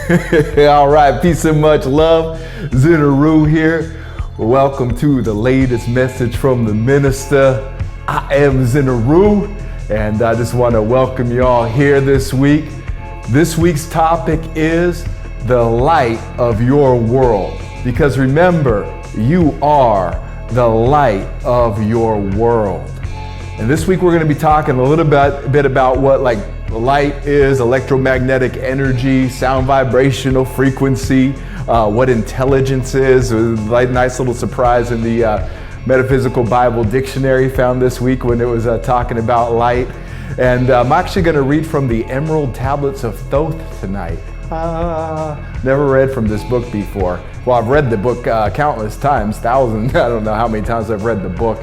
All right, peace and much love. Zin Uru here. Welcome to the latest message from the Minista. I am Zin Uru, and I just want to welcome you all here this week. This week's topic is the light of your world. Because remember, you are the light of your world. And this week we're going to be talking a little bit about what light is, electromagnetic energy, sound vibrational frequency, what intelligence is. It was a nice little surprise in the Metaphysical Bible Dictionary found this week when it was talking about light. And I'm actually going to read from the Emerald Tablets of Thoth tonight. Never read from this book before. Well, I've read the book countless times, thousands. I don't know how many times I've read the book.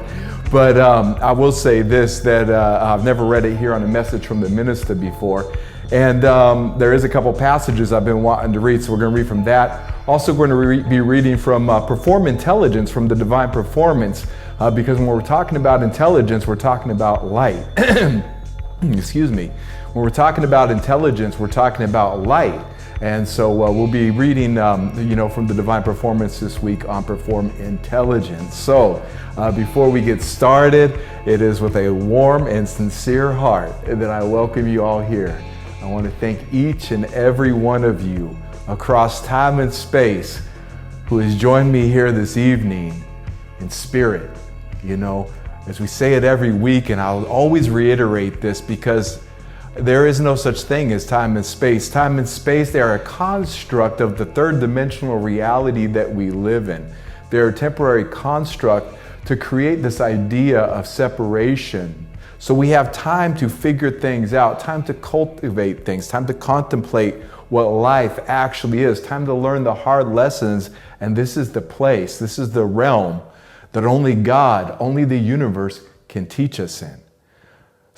But I will say this, that I've never read it here on a message from the Minista before. And there is a couple passages I've been wanting to read, so we're going to read from that. Also going to be reading from Perform Intelligence from the Divine Performance, because when we're talking about intelligence, we're talking about light. Excuse me. When we're talking about intelligence, we're talking about light. And so we'll be reading, from the Divine Performance this week on Perform Intelligence. So before we get started, it is with a warm and sincere heart that I welcome you all here. I want to thank each and every one of you across time and space who has joined me here this evening in spirit. You know, as we say it every week, and I'll always reiterate this because there is no such thing as time and space. Time and space, they are a construct of the third dimensional reality that we live in. They're a temporary construct to create this idea of separation. So we have time to figure things out, time to cultivate things, time to contemplate what life actually is, time to learn the hard lessons. And this is the place, this is the realm that only God, only the universe can teach us in.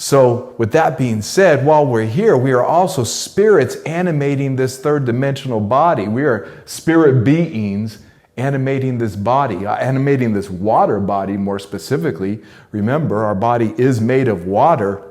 So with that being said, while we're here, we are also spirits animating this third dimensional body. We are spirit beings animating this body, animating this water body more specifically. Remember, our body is made of water.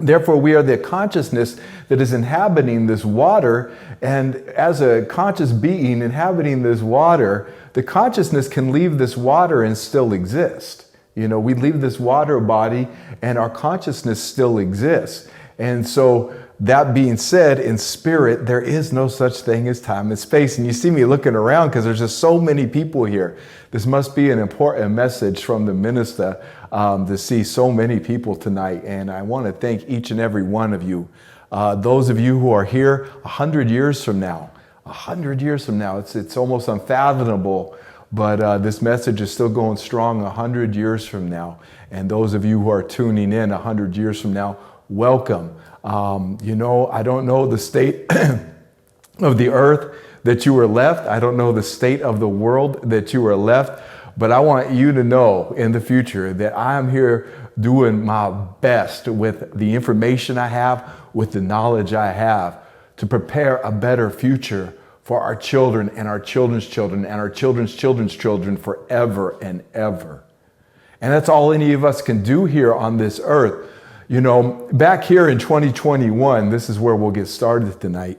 Therefore, we are the consciousness that is inhabiting this water. And as a conscious being inhabiting this water, the consciousness can leave this water and still exist. You know, we leave this water body and our consciousness still exists. And so that being said, in spirit, there is no such thing as time and space. And you see me looking around because there's just so many people here. This must be an important message from the Minista to see so many people tonight. And I want to thank each and every one of you. Those of you who are here 100 years from now, it's almost unfathomable. But this message is still going strong 100 years from now. And those of you who are tuning in 100 years from now, welcome. I don't know the state of the earth that you were left. I don't know the state of the world that you were left. But I want you to know in the future that I am here doing my best with the information I have, with the knowledge I have, to prepare a better future for our children and our children's children and our children's children's children forever and ever. And that's all any of us can do here on this earth. You know, back here in 2021, this is where we'll get started tonight.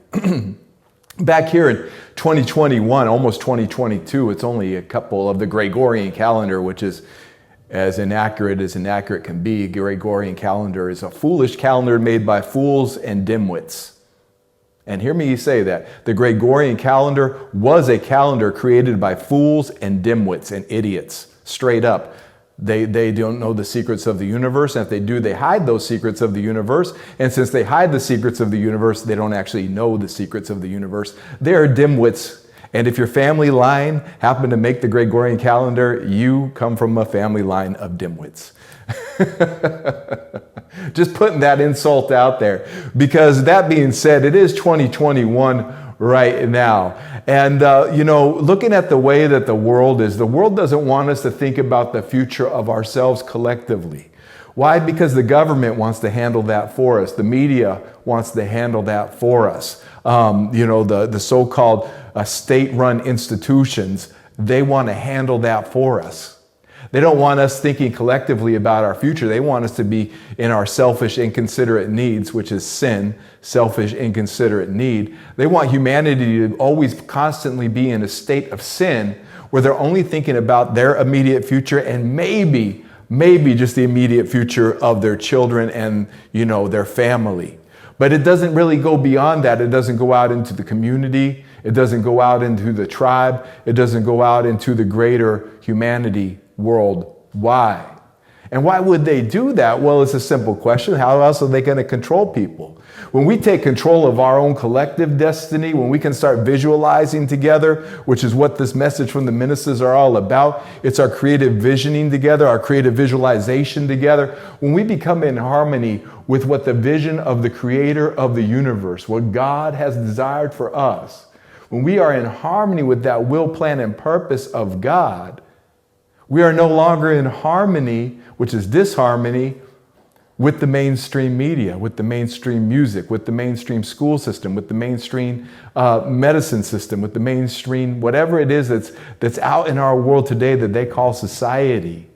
Back here in 2021, almost 2022, it's only a couple of the Gregorian calendar, which is as inaccurate can be. Gregorian calendar is a foolish calendar made by fools and dimwits. And hear me say that. The Gregorian calendar was a calendar created by fools and dimwits and idiots, straight up. They don't know the secrets of the universe. And if they do, they hide those secrets of the universe. And since they hide the secrets of the universe, they don't actually know the secrets of the universe. They are dimwits. And if your family line happened to make the Gregorian calendar, you come from a family line of dimwits. Just putting that insult out there, because that being said, it is 2021 right now. And, looking at the way that the world is, the world doesn't want us to think about the future of ourselves collectively. Why? Because the government wants to handle that for us. The media wants to handle that for us. The so-called state-run institutions, they want to handle that for us. They don't want us thinking collectively about our future. They want us to be in our selfish, inconsiderate needs, which is sin, selfish, inconsiderate need. They want humanity to always constantly be in a state of sin where they're only thinking about their immediate future and maybe just the immediate future of their children and, their family. But it doesn't really go beyond that. It doesn't go out into the community. It doesn't go out into the tribe. It doesn't go out into the greater humanity worldwide. And why would they do that? Well, it's a simple question. How else are they going to control people? When we take control of our own collective destiny, when we can start visualizing together, which is what this message from the ministers are all about, it's our creative visioning together, our creative visualization together. When we become in harmony with what the vision of the creator of the universe, what God has desired for us, when we are in harmony with that will, plan, and purpose of God, we are no longer in harmony, which is disharmony, with the mainstream media, with the mainstream music, with the mainstream school system, with the mainstream medicine system, with the mainstream, whatever it is that's out in our world today that they call society.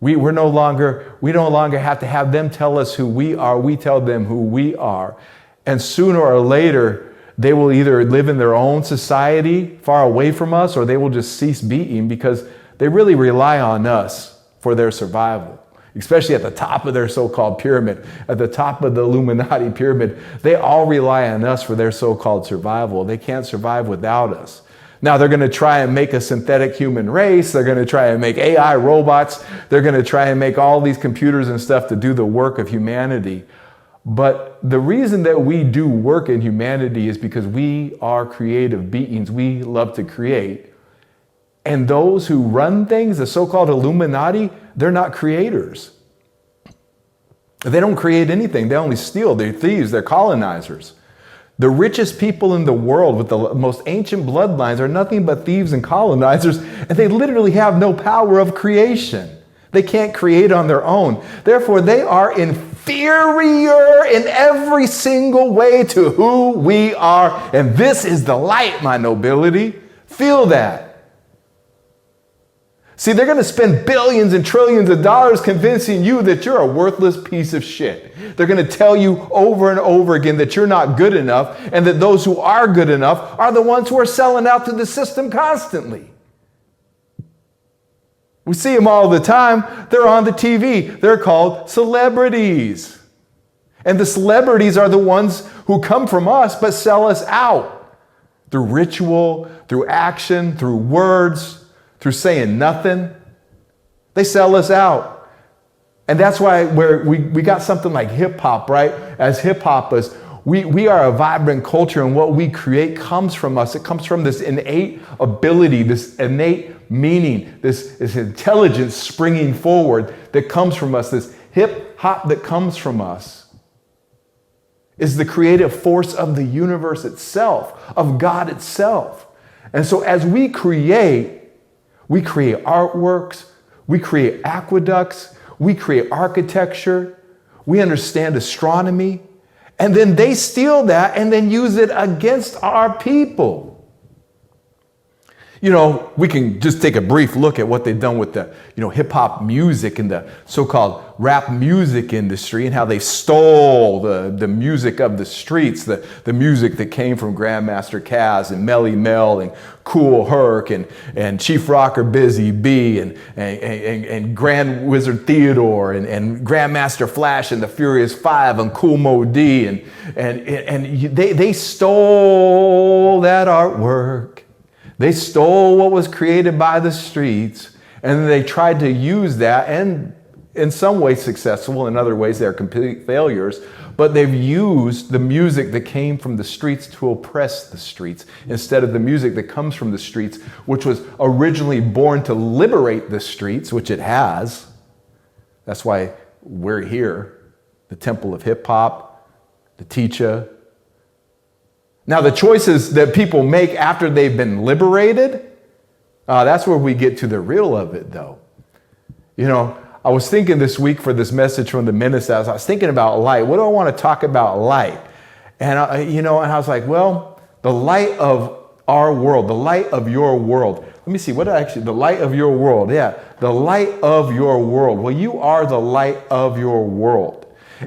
We no longer have to have them tell us who we are. We tell them who we are. And sooner or later, they will either live in their own society far away from us, or they will just cease being because they really rely on us for their survival. Especially at the top of their so-called pyramid, at the top of the Illuminati pyramid, they all rely on us for their so-called survival. They can't survive without us. Now they're going to try and make a synthetic human race. They're going to try and make AI robots. They're going to try and make all these computers and stuff to do the work of humanity. But the reason that we do work in humanity is because we are creative beings. We love to create. And those who run things, the so-called Illuminati, they're not creators. They don't create anything. They only steal. They're thieves. They're colonizers. The richest people in the world with the most ancient bloodlines are nothing but thieves and colonizers, and they literally have no power of creation. They can't create on their own. Therefore, they are inferior in every single way to who we are. And this is the light, my nobility. Feel that. See, they're going to spend billions and trillions of dollars convincing you that you're a worthless piece of shit. They're going to tell you over and over again that you're not good enough, and that those who are good enough are the ones who are selling out to the system constantly. We see them all the time. They're on the TV. They're called celebrities. And the celebrities are the ones who come from us but sell us out through ritual, through action, through words, through saying nothing. They sell us out. And that's why we got something like hip hop, right? As hip hoppers, we are a vibrant culture, and what we create comes from us. It comes from this innate ability, this innate meaning, this intelligence springing forward that comes from us. This hip hop that comes from us is the creative force of the universe itself, of God itself. And so as we create artworks, we create aqueducts, we create architecture, we understand astronomy, and then they steal that and then use it against our people. We can just take a brief look at what they've done with the, hip-hop music and the so-called rap music industry, and how they stole the music of the streets, the music that came from Grandmaster Caz and Melly Mel and Kool Herc and Chief Rocker Busy Bee and Grand Wizard Theodore and Grandmaster Flash and the Furious Five and Kool Mo D, and they stole that artwork. They stole what was created by the streets, and they tried to use that, and in some ways successful, in other ways they're complete failures, but they've used the music that came from the streets to oppress the streets instead of the music that comes from the streets, which was originally born to liberate the streets, which it has. That's why we're here, the temple of hip hop, the teacher. Now, the choices that people make after they've been liberated, that's where we get to the real of it, though. I was thinking this week for this message from the Minista, I was thinking about light. What do I want to talk about light? And I was like, well, the light of our world, the light of your world, Let me see, the light of your world. Yeah, the light of your world. Well, you are the light of your world.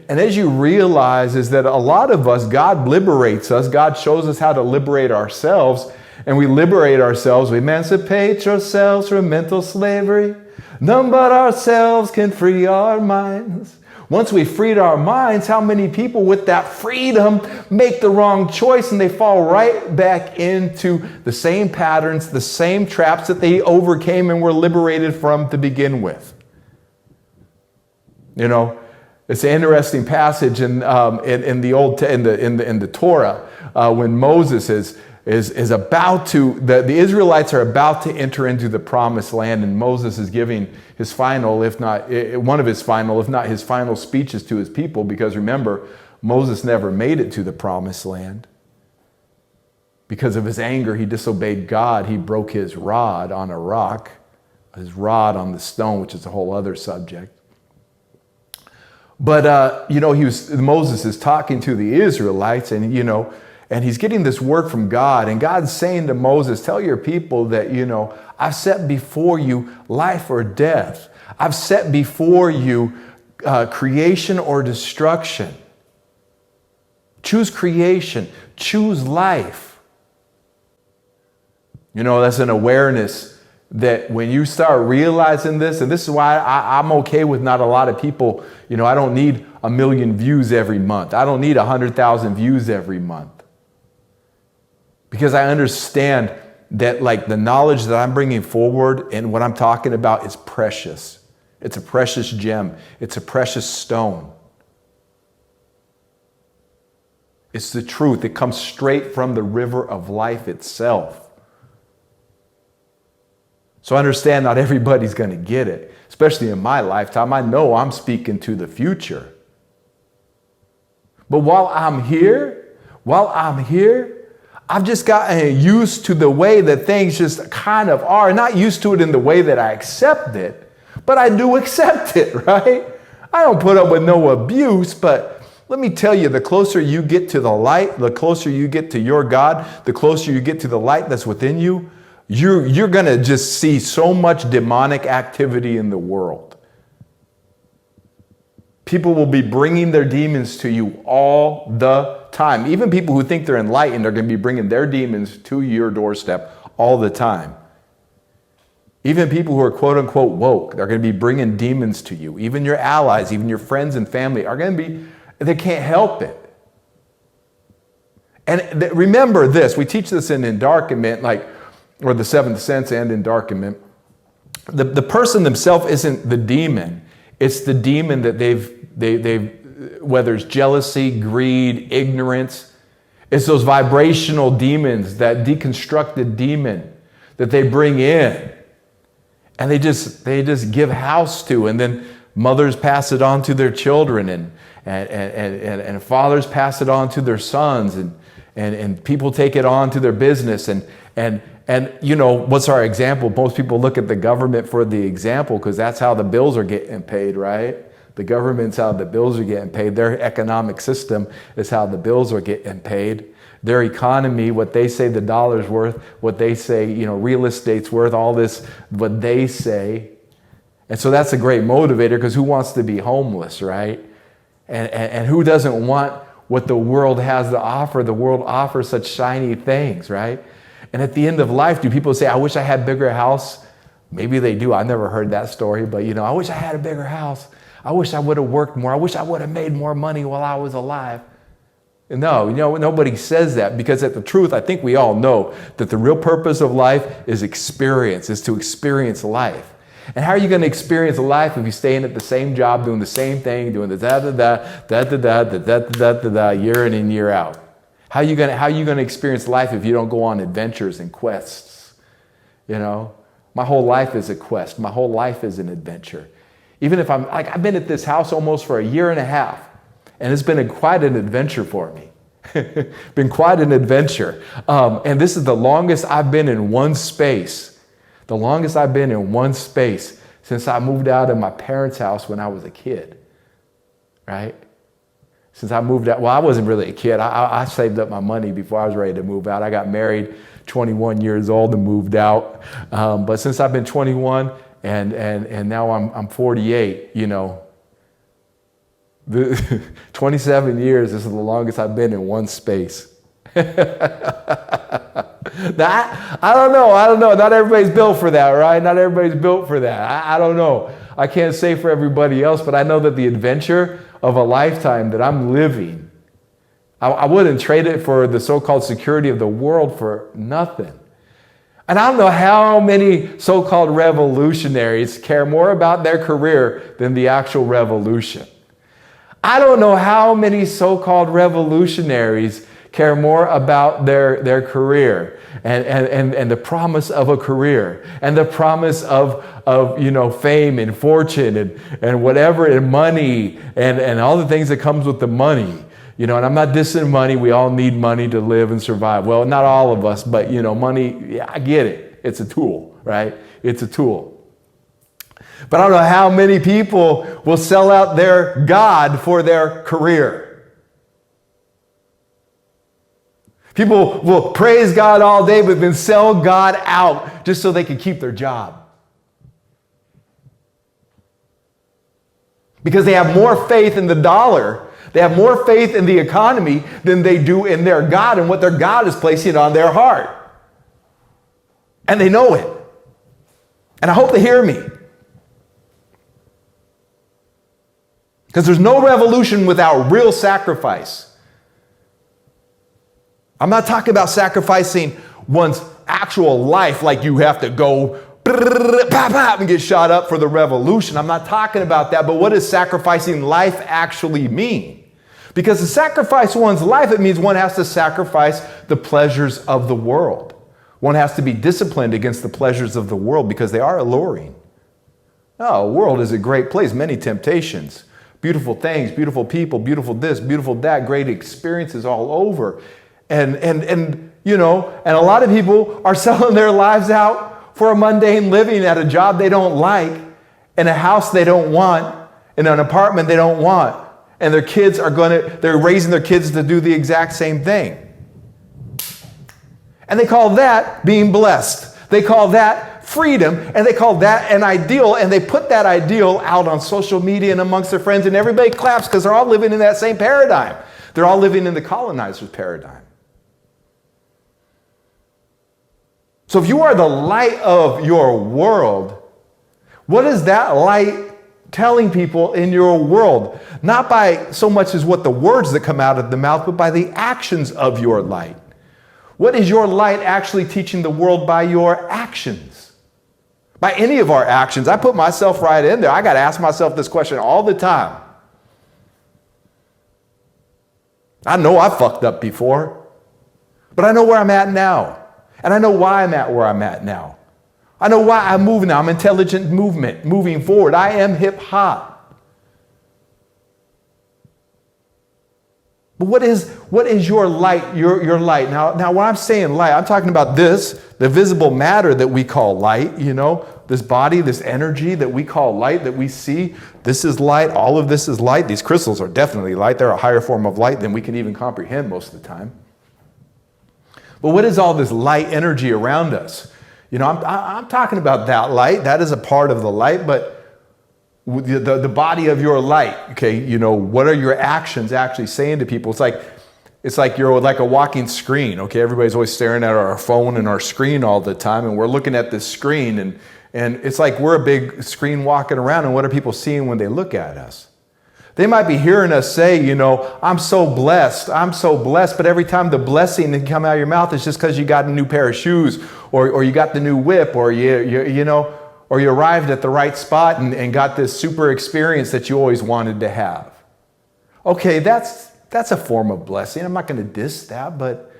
And as you realize is that a lot of us, God liberates us. God shows us how to liberate ourselves. And we liberate ourselves. We emancipate ourselves from mental slavery. None but ourselves can free our minds. Once we freed our minds, how many people with that freedom make the wrong choice and they fall right back into the same patterns, the same traps that they overcame and were liberated from to begin with? You know, it's an interesting passage in the Torah when Moses is about to, the Israelites are about to enter into the promised land, and Moses is giving his final, if not one of his final, if not his final speeches to his people, because remember, Moses never made it to the promised land. Because of his anger, he disobeyed God. He broke his rod on a rock, his rod on the stone, which is a whole other subject. But, Moses is talking to the Israelites, and he's getting this word from God, and God's saying to Moses, tell your people that, I've set before you life or death. I've set before you creation or destruction. Choose creation. Choose life. That's an awareness that when you start realizing this, and this is why I'm okay with not a lot of people, I don't need 1 million views every month. I don't need 100,000 views every month. Because I understand that the knowledge that I'm bringing forward and what I'm talking about is precious. It's a precious gem. It's a precious stone. It's the truth. It comes straight from the river of life itself. So understand not everybody's going to get it, especially in my lifetime. I know I'm speaking to the future. But while I'm here, I've just gotten used to the way that things just kind of are. Not used to it in the way that I accept it, but I do accept it, right? I don't put up with no abuse, but let me tell you, the closer you get to the light, the closer you get to your God, the closer you get to the light that's within you, you're going to just see so much demonic activity in the world. People will be bringing their demons to you all the time. Even people who think they're enlightened are going to be bringing their demons to your doorstep all the time. Even people who are quote unquote woke, they're going to be bringing demons to you. Even your allies, even your friends and family are going to be, they can't help it. And remember this, we teach this in Endarkenment, or the Seventh Sense and Endarkenment. The person themselves isn't the demon. It's the demon that they've whether it's jealousy, greed, ignorance. It's those vibrational demons, that deconstructed demon that they bring in. And they just give house to, and then mothers pass it on to their children, and fathers pass it on to their sons, and people take it on to their business, and what's our example? Most people look at the government for the example because that's how the bills are getting paid, right? The government's how the bills are getting paid. Their economic system is how the bills are getting paid. Their economy, what they say the dollar's worth, what they say, real estate's worth, all this, what they say. And so that's a great motivator, because who wants to be homeless, right? And who doesn't want what the world has to offer? The world offers such shiny things, right? And at the end of life, do people say, I wish I had a bigger house? Maybe they do. I never heard that story, but I wish I had a bigger house. I wish I would have worked more. I wish I would have made more money while I was alive. No, nobody says that, because at the truth, I think we all know that the real purpose of life is experience, is to experience life. And how are you going to experience life if you're staying at the same job, doing the same thing, doing the da-da-da, year in and year out? How are you going to experience life if you don't go on adventures and quests? My whole life is a quest. My whole life is an adventure. Even if I've been at this house almost for 1.5 years, and it's been quite an adventure for me. Been quite an adventure. And this is the longest I've been in one space. The longest I've been in one space since I moved out of my parents' house when I was a kid, right? since I moved out. Well, I wasn't really a kid. I saved up my money before I was ready to move out. I got married 21 years old and moved out. But since I've been 21 and now I'm 48, 27 years, this is the longest I've been in one space. I don't know. Not everybody's built for that, right? Not everybody's built for that. I don't know. I can't say for everybody else, but I know that the adventure of a lifetime that I'm living, I wouldn't trade it for the so-called security of the world for nothing. And I don't know how many so-called revolutionaries care more about their career than the actual revolution. I don't know how many so-called revolutionaries care more about their career and the promise of a career and the promise of fame and fortune and whatever, and money and all the things that comes with the money. And I'm not dissing money. We all need money to live and survive. Well, not all of us, but money, yeah, I get it. It's a tool, right? It's a tool. But I don't know how many people will sell out their God for their career. People will praise God all day, but then sell God out just so they can keep their job. Because they have more faith in the dollar, they have more faith in the economy than they do in their God and what their God is placing on their heart. And they know it. And I hope they hear me. Because there's no revolution without real sacrifice. I'm not talking about sacrificing one's actual life like you have to go and get shot up for the revolution. I'm not talking about that, but what does sacrificing life actually mean? Because to sacrifice one's life, it means one has to sacrifice the pleasures of the world. One has to be disciplined against the pleasures of the world because they are alluring. Oh, the world is a great place, many temptations, beautiful things, beautiful people, beautiful this, beautiful that, great experiences all over. And a lot of people are selling their lives out for a mundane living at a job they don't like, in a house they don't want, in an apartment they don't want. And their kids they're raising their kids to do the exact same thing. And they call that being blessed. They call that freedom, and they call that an ideal, and they put that ideal out on social media and amongst their friends, and everybody claps because they're all living in that same paradigm. They're all living in the colonizer's paradigm. So if you are the light of your world, what is that light telling people in your world? Not by so much as what the words that come out of the mouth, but by the actions of your light. What is your light actually teaching the world by your actions? By any of our actions. I put myself right in there. I got to ask myself this question all the time. I know I fucked up before, but I know where I'm at now. And I know why I'm at where I'm at now. I know why I move now. I'm intelligent movement, moving forward. I am hip hop. But what is your light? Your light. Now when I'm saying light, I'm talking about the visible matter that we call light, this body, this energy that we call light, that we see. This is light. All of this is light. These crystals are definitely light. They're a higher form of light than we can even comprehend most of the time. But what is all this light energy around us? I'm talking about that light. That is a part of the light, but the body of your light, okay, what are your actions actually saying to people? It's like you're like a walking screen, okay? Everybody's always staring at our phone and our screen all the time, and we're looking at this screen, and it's like we're a big screen walking around, and what are people seeing when they look at us? They might be hearing us say, I'm so blessed, but every time the blessing that come out of your mouth is just because you got a new pair of shoes, or you got the new whip, or or you arrived at the right spot and got this super experience that you always wanted to have. Okay, that's a form of blessing. I'm not going to diss that, but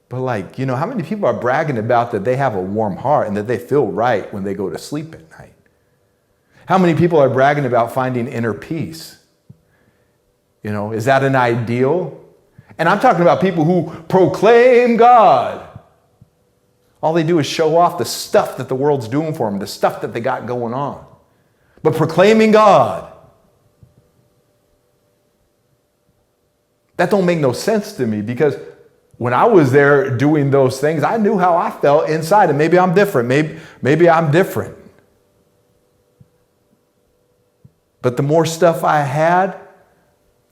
how many people are bragging about that they have a warm heart and that they feel right when they go to sleep at night? How many people are bragging about finding inner peace? Is that an ideal? And I'm talking about people who proclaim God. All they do is show off the stuff that the world's doing for them, the stuff that they got going on. But proclaiming God. That don't make no sense to me, because when I was there doing those things, I knew how I felt inside, and maybe I'm different. Maybe I'm different. But the more stuff I had,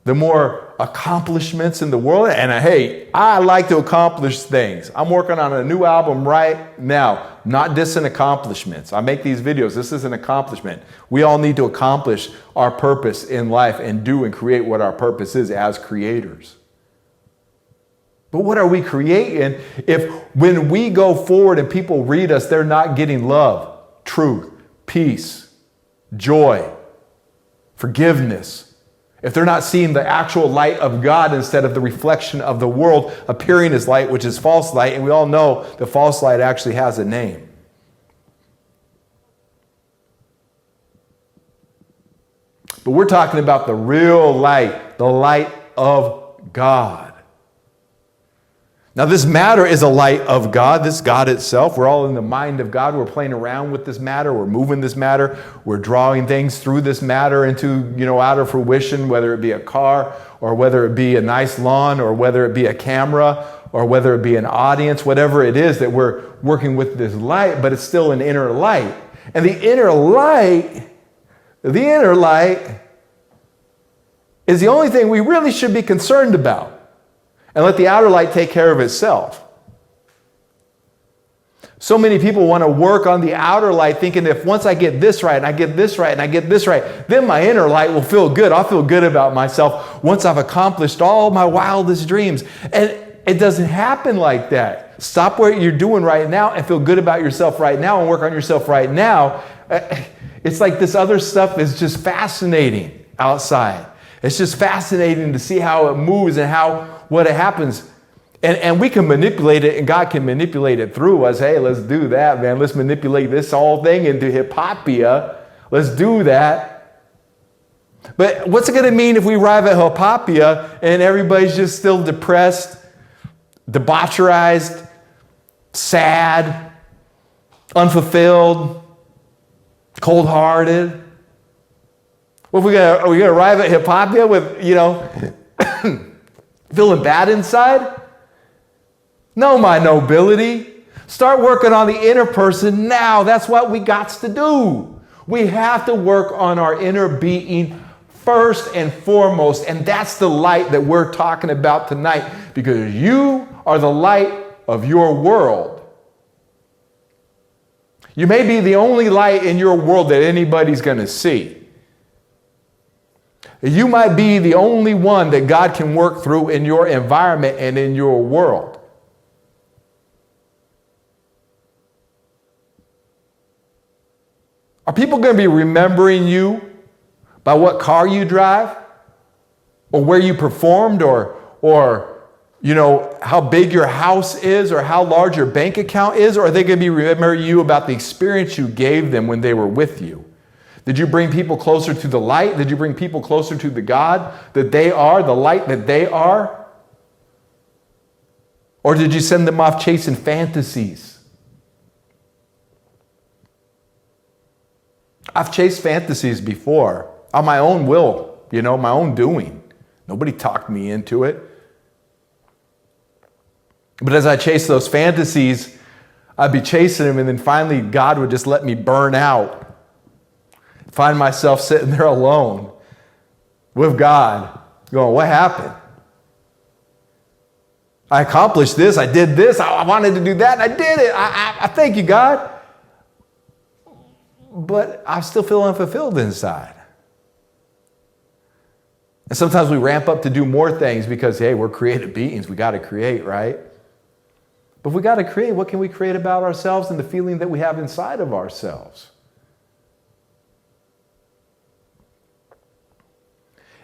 the more accomplishments in the world. And hey, I like to accomplish things. I'm working on a new album right now. Not dissing accomplishments. I make these videos. This is an accomplishment. We all need to accomplish our purpose in life and do and create what our purpose is as creators. But what are we creating if when we go forward and people read us, they're not getting love, truth, peace, joy, forgiveness? If they're not seeing the actual light of God instead of the reflection of the world appearing as light, which is false light, and we all know the false light actually has a name. But we're talking about the real light, the light of God. Now, this matter is a light of God, this God itself. We're all in the mind of God. We're playing around with this matter. We're moving this matter. We're drawing things through this matter into, outer fruition, whether it be a car or whether it be a nice lawn or whether it be a camera or whether it be an audience, whatever it is that we're working with this light, but it's still an inner light. And the inner light is the only thing we really should be concerned about. And let the outer light take care of itself. So many people want to work on the outer light thinking if once I get this right and I get this right and I get this right, then my inner light will feel good. I'll feel good about myself once I've accomplished all my wildest dreams. And it doesn't happen like that. Stop what you're doing right now and feel good about yourself right now and work on yourself right now. It's like this other stuff is just fascinating outside. It's just fascinating to see how it moves and what it happens. And we can manipulate it, and God can manipulate it through us. Hey, let's do that, man. Let's manipulate this whole thing into hypopia. Let's do that. But what's it going to mean if we arrive at hypopia and everybody's just still depressed, debaucherized, sad, unfulfilled, cold-hearted? What are we going to arrive at hypopia with, feeling bad inside? No, my nobility. Start working on the inner person now. That's what we got to do. We have to work on our inner being first and foremost. And that's the light that we're talking about tonight, because you are the light of your world. You may be the only light in your world that anybody's going to see. You might be the only one that God can work through in your environment and in your world. Are people going to be remembering you by what car you drive, or where you performed, or how big your house is, or how large your bank account is? Or are they going to be remembering you about the experience you gave them when they were with you? Did you bring people closer to the light? Did you bring people closer to the God that they are, the light that they are? Or did you send them off chasing fantasies? I've chased fantasies before on my own will, my own doing. Nobody talked me into it. But as I chased those fantasies, I'd be chasing them, and then finally God would just let me burn out. Find myself sitting there alone with God, going, what happened? I accomplished this, I did this, I wanted to do that, and I did it. I thank you, God. But I still feel unfulfilled inside. And sometimes we ramp up to do more things because, hey, we're creative beings. We got to create, right? But if we got to create, what can we create about ourselves and the feeling that we have inside of ourselves?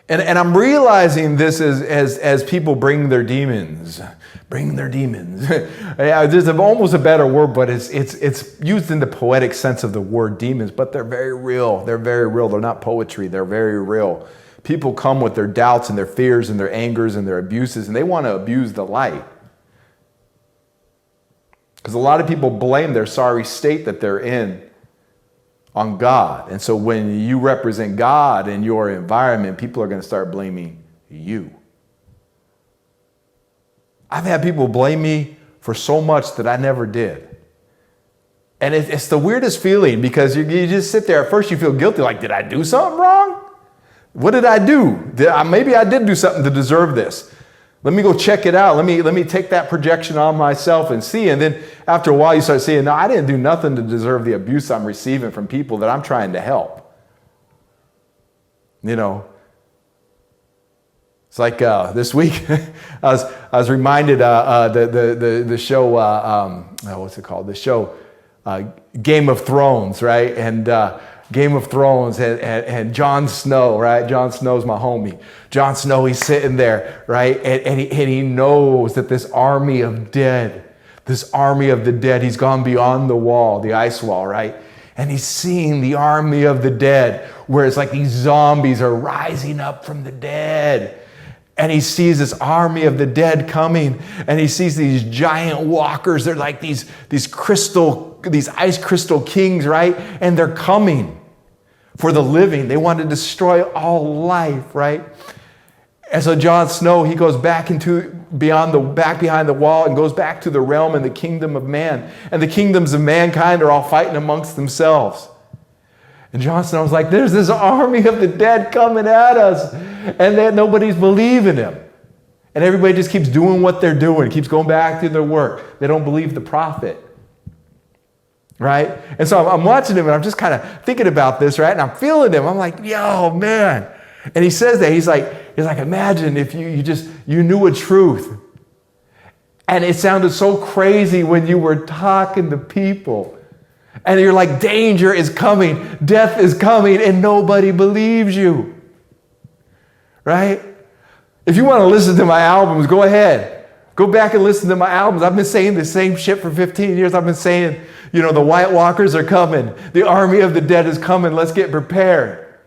And I'm realizing this as people bring their demons. There's almost a better word, but it's used in the poetic sense of the word demons, but they're very real. They're very real. They're not poetry. They're very real. People come with their doubts and their fears and their angers and their abuses, and they want to abuse the light. Because a lot of people blame their sorry state that they're in on God. And so when you represent God in your environment, people are going to start blaming you. I've had people blame me for so much that I never did. And it's the weirdest feeling because you just sit there. At first you feel guilty, like, did I do something wrong? What did I do? Maybe I did do something to deserve this. Let me go check it out. Let me take that projection on myself and see. And then after a while you start saying, no, I didn't do nothing to deserve the abuse I'm receiving from people that I'm trying to help. You know, it's like this week I was reminded the show, what's it called? The show Game of Thrones, right? And Game of Thrones and Jon Snow, right? Jon Snow's my homie. Jon Snow, he's sitting there, right? And he knows that this army of the dead, he's gone beyond the wall, the ice wall, right? And he's seeing the army of the dead, where it's like these zombies are rising up from the dead. And he sees this army of the dead coming, and he sees these giant walkers. They're like these ice crystal kings, right? And they're coming for the living. They want to destroy all life, right? And so Jon Snow, he goes back behind the wall and goes back to the realm and the kingdom of man. And the kingdoms of mankind are all fighting amongst themselves. And Jon Snow's like, there's this army of the dead coming at us. And then nobody's believing him. And everybody just keeps doing what they're doing, keeps going back to their work. They don't believe the prophet. Right? And so I'm watching him and I'm just kind of thinking about this, right? And I'm feeling him. I'm like, yo, man. And he says that. He's like, imagine if you knew a truth. And it sounded so crazy when you were talking to people. And you're like, danger is coming, death is coming, and nobody believes you. Right? If you want to listen to my albums, go ahead. Go back and listen to my albums. I've been saying the same shit for 15 years. I've been saying, the White Walkers are coming. The army of the dead is coming. Let's get prepared.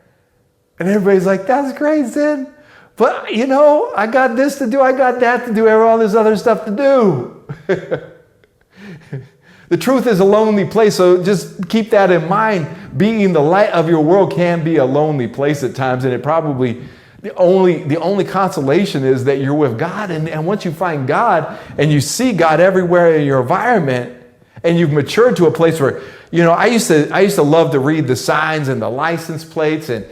And everybody's like, that's great, Zin. But, I got this to do. I got that to do. All this other stuff to do. The truth is a lonely place, so just keep that in mind. Being the light of your world can be a lonely place at times, and it probably, the only consolation is that you're with God, and once you find God, and you see God everywhere in your environment, and you've matured to a place where, I used to love to read the signs and the license plates and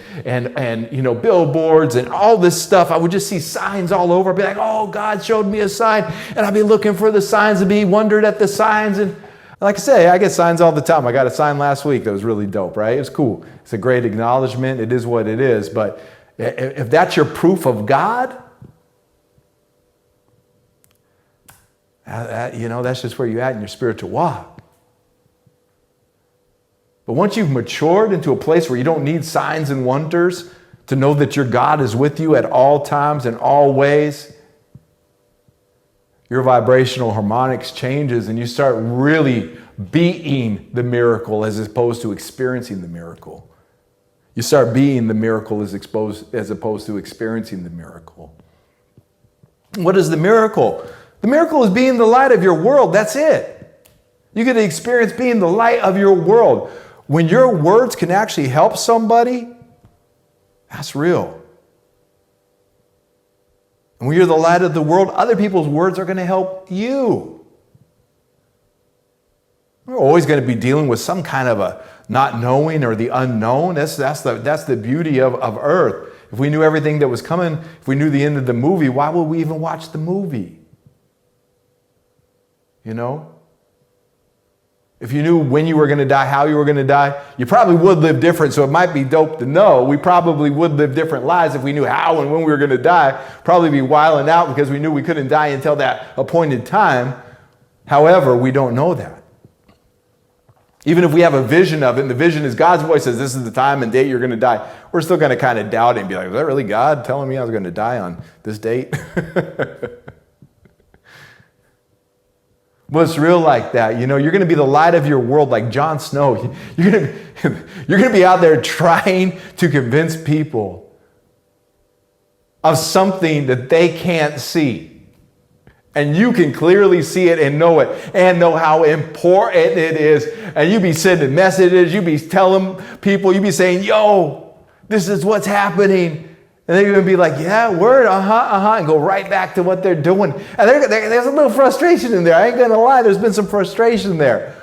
billboards and all this stuff. I would just see signs all over. I'd be like, oh, God showed me a sign, and I'd be looking for the signs and be wondered at the signs. And like I say, I get signs all the time. I got a sign last week that was really dope, right? It was cool. It's a great acknowledgement. It is what it is. But if that's your proof of God, that's just where you're at in your spiritual walk. But once you've matured into a place where you don't need signs and wonders to know that your God is with you at all times and all ways, your vibrational harmonics changes and you start really being the miracle as opposed to experiencing the miracle. You start being the miracle as opposed to experiencing the miracle. What is the miracle? The miracle is being the light of your world. That's it. You get to experience being the light of your world. When your words can actually help somebody, that's real. And when you're the light of the world, other people's words are going to help you. We're always going to be dealing with some kind of a not knowing or the unknown. That's the beauty of earth. If we knew everything that was coming, if we knew the end of the movie, why would we even watch the movie? If you knew when you were going to die, how you were going to die, you probably would live different. So it might be dope to know. We probably would live different lives if we knew how and when we were going to die. Probably be wilding out because we knew we couldn't die until that appointed time. However, we don't know that. Even if we have a vision of it, and the vision is God's voice says, this is the time and date you're going to die, we're still going to kind of doubt it and be like, is that really God telling me I was going to die on this date? Well, it's real like that. You're going to be the light of your world like Jon Snow. You're going to be out there trying to convince people of something that they can't see. And you can clearly see it and know it and know how important it is. And you be sending messages. You be telling people, you be saying, yo, this is what's happening. And they're going to be like, yeah, word, and go right back to what they're doing. And there's a little frustration in there. I ain't going to lie. There's been some frustration there.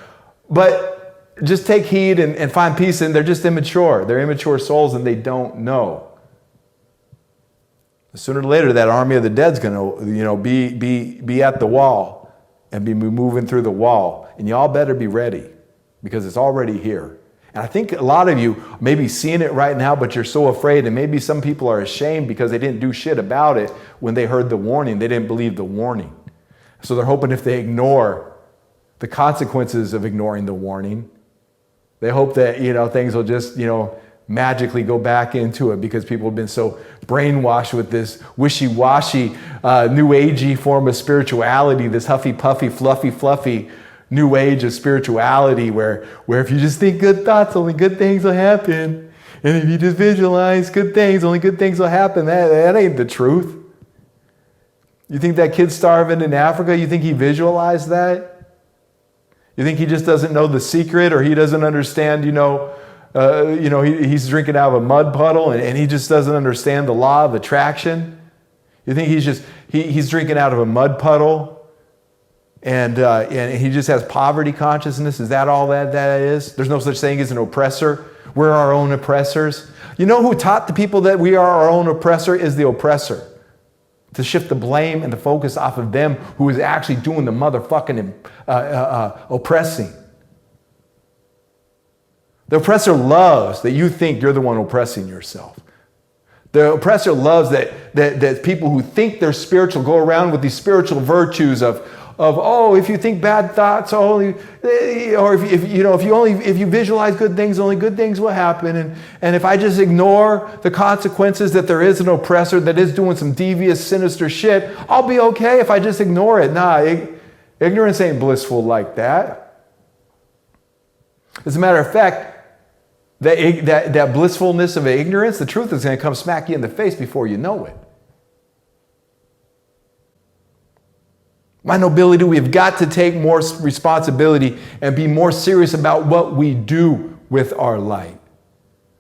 But just take heed and find peace, and they're just immature. They're immature souls, and they don't know. Sooner or later, that army of the dead's going to, be at the wall and be moving through the wall. And y'all better be ready, because it's already here. And I think a lot of you may be seeing it right now, but you're so afraid. And maybe some people are ashamed because they didn't do shit about it when they heard the warning. They didn't believe the warning. So they're hoping if they ignore the consequences of ignoring the warning, they hope that, things will just, magically go back into it, because people have been so brainwashed with this wishy-washy, new agey form of spirituality, this huffy-puffy, fluffy, new age of spirituality where if you just think good thoughts, only good things will happen. And if you just visualize good things, only good things will happen. That ain't the truth. You think that kid's starving in Africa, you think he visualized that? You think he just doesn't know the secret, or he doesn't understand, he's drinking out of a mud puddle and he just doesn't understand the law of attraction? You think he's drinking out of a mud puddle? And he just has poverty consciousness? Is that all that is? There's no such thing as an oppressor. We're our own oppressors. You know who taught the people that we are our own oppressor? Is the oppressor. To shift the blame and the focus off of them who is actually doing the motherfucking oppressing. The oppressor loves that you think you're the one oppressing yourself. The oppressor loves that people who think they're spiritual go around with these spiritual virtues of if you think bad thoughts, or if you visualize good things, only good things will happen. And if I just ignore the consequences, that there is an oppressor that is doing some devious, sinister shit, I'll be okay if I just ignore it. Nah, ignorance ain't blissful like that. As a matter of fact, that blissfulness of ignorance, the truth is going to come smack you in the face before you know it. My nobility, we've got to take more responsibility and be more serious about what we do with our light.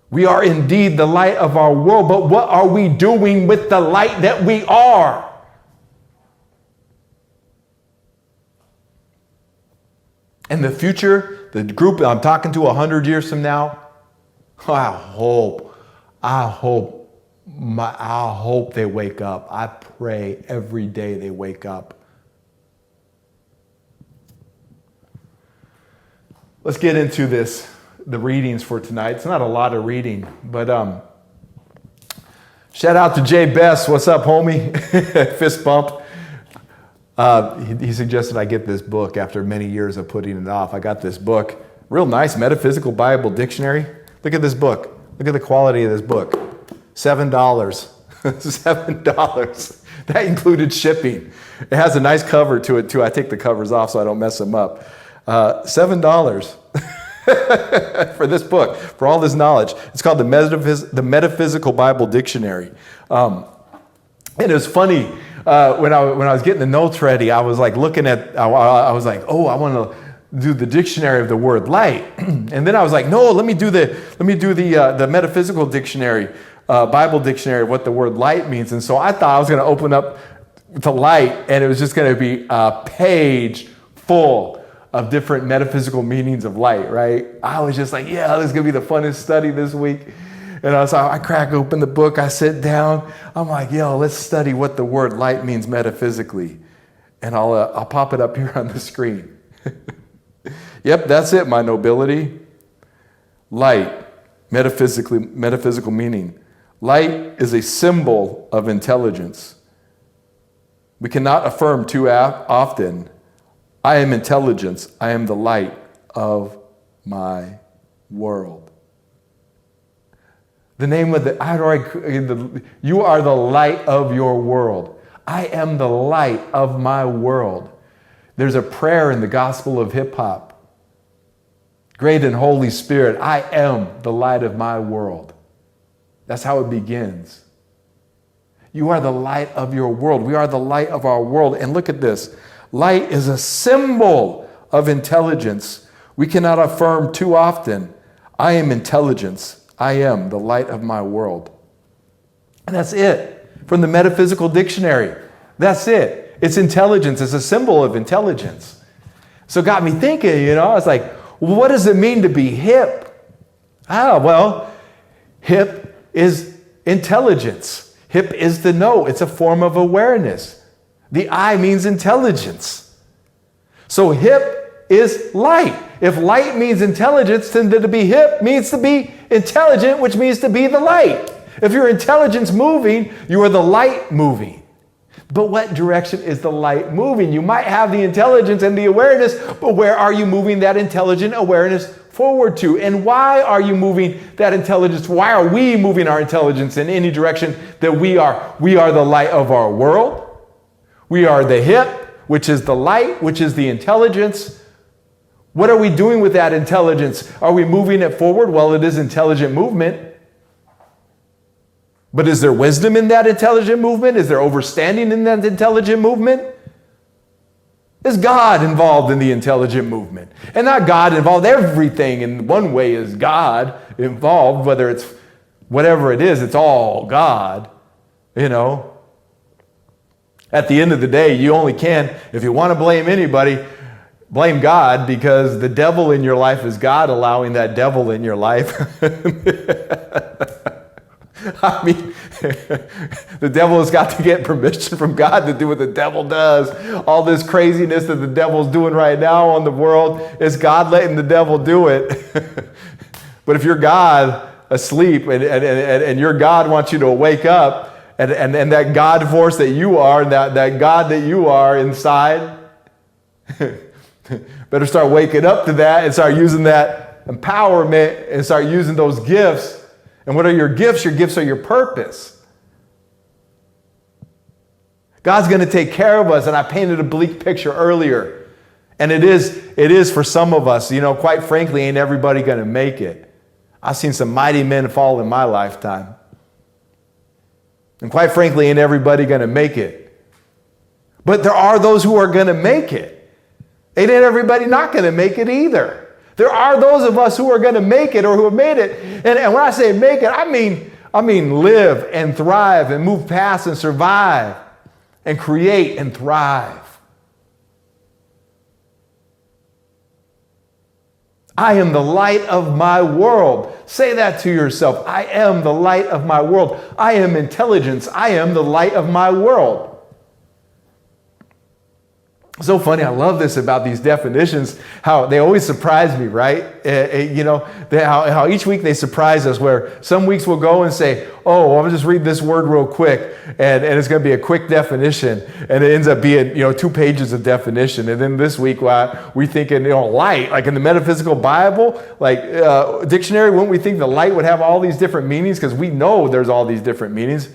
We are indeed the light of our world, but what are we doing with the light that we are? In the future, the group I'm talking to 100 years from now, I hope they wake up. I pray every day they wake up. Let's get into the readings for tonight. It's not a lot of reading, but shout out to Jay Best. What's up, homie? Fist bump. He suggested I get this book after many years of putting it off. I got this book, real nice, Metaphysical Bible Dictionary. Look at this book. Look at the quality of this book. $7. $7. That included shipping. It has a nice cover to it, too. I take the covers off so I don't mess them up. $7 for this book, for all this knowledge. It's called the Metaphysical Bible Dictionary. And it was funny, when I was getting the notes ready, I was like looking at, I was like, I want to do the dictionary of the word light. And then I was like, no, let me do the Metaphysical Dictionary, Bible Dictionary of what the word light means. And so I thought I was going to open up to light, and it was just going to be a page full of different metaphysical meanings of light, right? I was just like, yeah, this is going to be the funnest study this week. And I crack open the book, I sit down, I'm like, let's study what the word light means metaphysically. And I'll pop it up here on the screen. Yep, that's it, my nobility. Light, metaphysical meaning. Light is a symbol of intelligence. We cannot affirm too often, I am intelligence. I am the light of my world. The name of you are the light of your world. I am the light of my world. There's a prayer in the gospel of hip hop. Great and Holy Spirit, I am the light of my world. That's how it begins. You are the light of your world. We are the light of our world. And look at this. Light is a symbol of intelligence. We cannot affirm too often, I am intelligence. I am the light of my world. And that's it. From the Metaphysical Dictionary. That's it. It's intelligence. It's a symbol of intelligence. So it got me thinking, I was like, well, what does it mean to be hip? Well, hip is intelligence. Hip is to know. It's a form of awareness. The I means intelligence. So hip is light. If light means intelligence, then to be hip means to be intelligent, which means to be the light. If your intelligence moving, you are the light moving. But what direction is the light moving? You might have the intelligence and the awareness, but where are you moving that intelligent awareness forward to? And why are you moving that intelligence? Why are we moving our intelligence in any direction that we are? We are the light of our world. We are the hip, which is the light, which is the intelligence. What are we doing with that intelligence? Are we moving it forward? Well, it is intelligent movement. But is there wisdom in that intelligent movement? Is there understanding in that intelligent movement? Is God involved in the intelligent movement? And not God involved, everything in one way is God involved, whether it's whatever it is, it's all God, At the end of the day, you only can, if you want to blame anybody, blame God, because the devil in your life is God allowing that devil in your life. I mean, the devil has got to get permission from God to do what the devil does. All this craziness that the devil's doing right now on the world is God letting the devil do it. But if you're God asleep and your God wants you to wake up, and that God force that you are, that God that you are inside, better start waking up to that and start using that empowerment and start using those gifts. And what are your gifts? Your gifts are your purpose. God's going to take care of us. And I painted a bleak picture earlier. And it is for some of us, quite frankly, ain't everybody going to make it. I've seen some mighty men fall in my lifetime. And quite frankly, ain't everybody going to make it. But there are those who are going to make it. Ain't everybody not going to make it either. There are those of us who are going to make it or who have made it. And when I say make it, I mean live and thrive and move past and survive and create and thrive. I am the light of my world. Say that to yourself. I am the light of my world. I am intelligence. I am the light of my world. So funny, I love this about these definitions, how they always surprise me, right? How each week they surprise us, where some weeks we'll go and say, oh, I'll just read this word real quick, and it's going to be a quick definition, and it ends up being 2 pages of definition. And then this week we thinking, light, like in the Metaphysical Bible, dictionary, wouldn't we think the light would have all these different meanings? Because we know there's all these different meanings,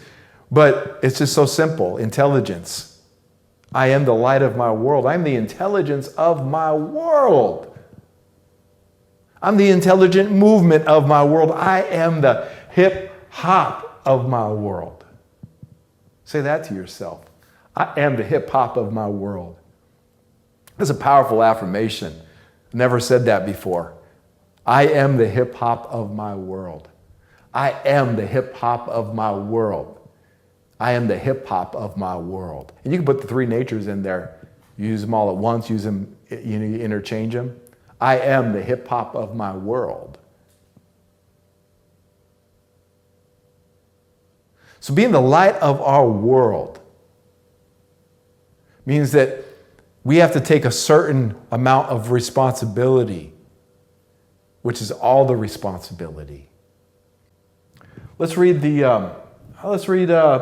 but it's just so simple, intelligence. I am the light of my world. I'm the intelligence of my world. I'm the intelligent movement of my world. I am the hip hop of my world. Say that to yourself. I am the hip hop of my world. That's a powerful affirmation. Never said that before. I am the hip hop of my world. I am the hip hop of my world. I am the hip hop of my world. And you can put the 3 natures in there. You use them all at once, use them, you interchange them. I am the hip hop of my world. So being the light of our world means that we have to take a certain amount of responsibility, which is all the responsibility. Let's read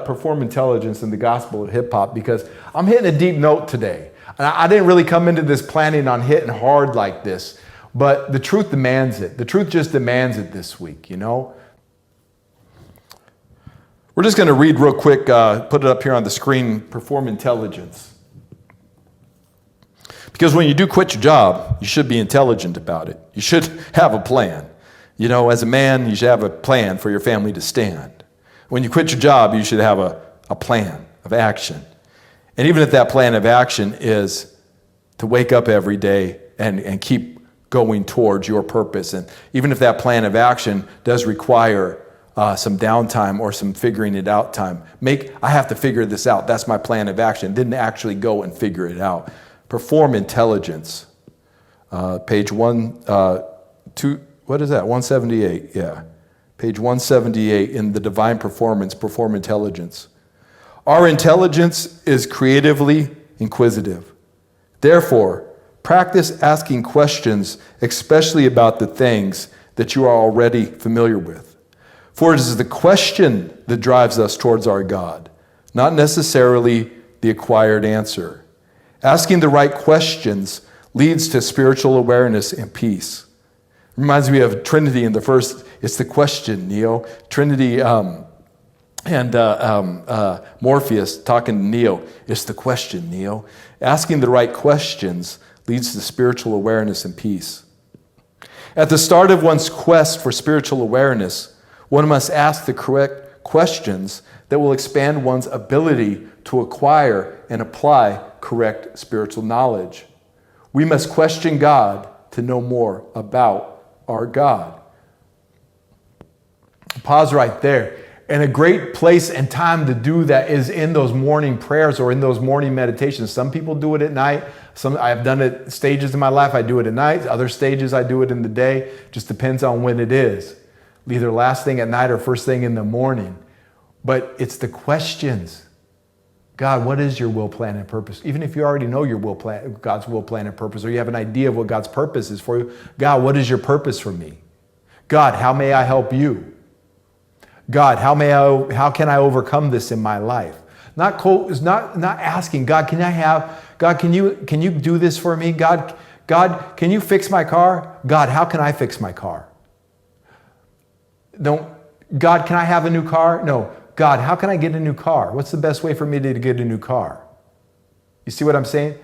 Perform Intelligence in the Gospel of Hip Hop, because I'm hitting a deep note today. And I didn't really come into this planning on hitting hard like this, but the truth demands it. The truth just demands it this week, We're just going to read real quick, put it up here on the screen, Perform Intelligence. Because when you do quit your job, you should be intelligent about it. You should have a plan. As a man, you should have a plan for your family to stand. When you quit your job, you should have a plan of action. And even if that plan of action is to wake up every day and keep going towards your purpose, and even if that plan of action does require some downtime or some figuring it out time. I have to figure this out. That's my plan of action. Didn't actually go and figure it out. Perform intelligence. Page 178. Yeah. Page 178 in the Divine Performance, Perform Intelligence. Our intelligence is creatively inquisitive. Therefore, practice asking questions, especially about the things that you are already familiar with. For it is the question that drives us towards our God, not necessarily the acquired answer. Asking the right questions leads to spiritual awareness and peace. Reminds me of Trinity in the first, it's the question, Neo. Trinity and Morpheus talking to Neo, it's the question, Neo. Asking the right questions leads to spiritual awareness and peace. At the start of one's quest for spiritual awareness, one must ask the correct questions that will expand one's ability to acquire and apply correct spiritual knowledge. We must question God to know more about our God. Pause right there. And a great place and time to do that is in those morning prayers or in those morning meditations. Some people do it at night. I've done it stages in my life. I do it at night. Other stages I do it in the day. Just depends on when it is. Either last thing at night or first thing in the morning. But it's the questions. God, what is your will, plan, and purpose? Even if you already know your will, plan, God's will, plan, and purpose, or you have an idea of what God's purpose is for you. God, what is your purpose for me? God, how may I help you? God, how can I overcome this in my life? Not asking, God, can you do this for me? God, can you fix my car? God, how can I fix my car? God, can I have a new car? No. God, how can I get a new car? What's the best way for me to get a new car? You see what I'm saying?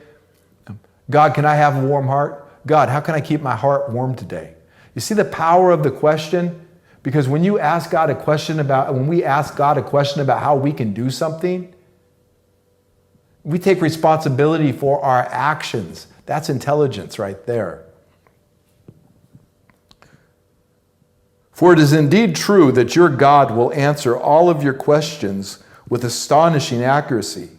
God, can I have a warm heart? God, how can I keep my heart warm today? You see the power of the question? Because when we ask God a question about how we can do something, we take responsibility for our actions. That's intelligence right there. For it is indeed true that your God will answer all of your questions with astonishing accuracy.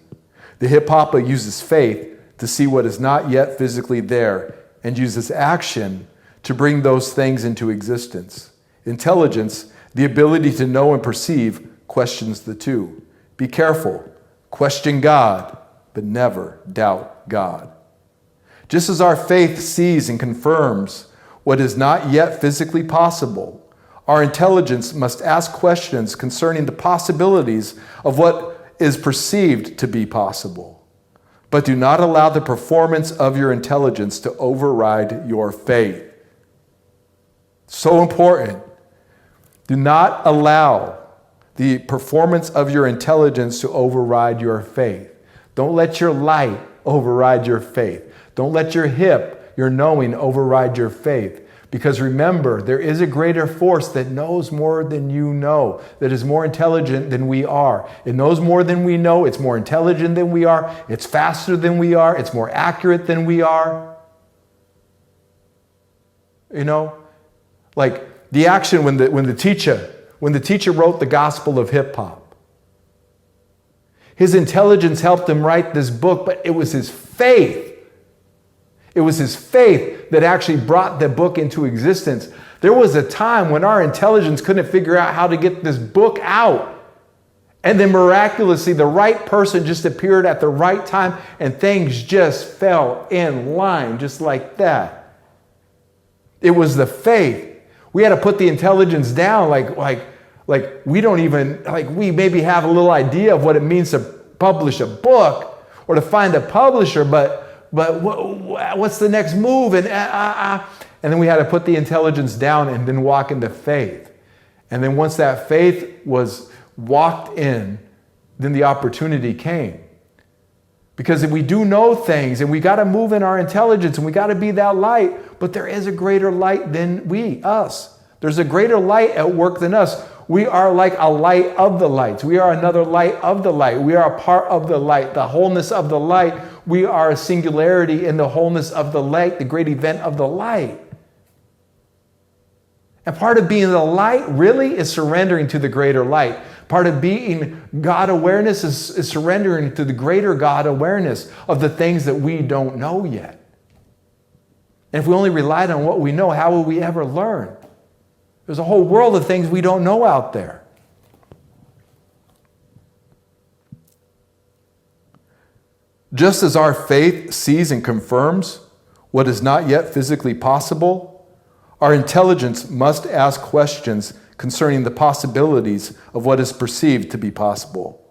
The hip hopper uses faith to see what is not yet physically there and uses action to bring those things into existence. Intelligence, the ability to know and perceive, questions the two. Be careful. Question God, but never doubt God. Just as our faith sees and confirms what is not yet physically possible, our intelligence must ask questions concerning the possibilities of what is perceived to be possible. But do not allow the performance of your intelligence to override your faith. So important. Do not allow the performance of your intelligence to override your faith. Don't let your light override your faith. Don't let your hip, your knowing, override your faith. Because remember, there is a greater force that knows more than you know, that is more intelligent than we are. It knows more than we know. It's more intelligent than we are. It's faster than we are. It's more accurate than we are. You know, like the action when the teacher wrote the Gospel of Hip Hop. His intelligence helped him write this book, but it was his faith. It was his faith that actually brought the book into existence. There was a time when our intelligence couldn't figure out how to get this book out. And then miraculously, the right person just appeared at the right time and things just fell in line just like that. It was the faith. We had to put the intelligence down like we don't even, we maybe have a little idea of what it means to publish a book or to find a publisher, but what's the next move? And then we had to put the intelligence down and then walk into faith. And then once that faith was walked in, then the opportunity came. Because if we do know things and we got to move in our intelligence and we got to be that light, but there is a greater light than us. There's a greater light at work than us. We are like a light of the lights. We are another light of the light. We are a part of the light, the wholeness of the light. We are a singularity in the wholeness of the light, the great event of the light. And part of being the light really is surrendering to the greater light. Part of being God awareness is surrendering to the greater God awareness of the things that we don't know yet. And if we only relied on what we know, how will we ever learn? There's a whole world of things we don't know out there. Just as our faith sees and confirms what is not yet physically possible, our intelligence must ask questions concerning the possibilities of what is perceived to be possible.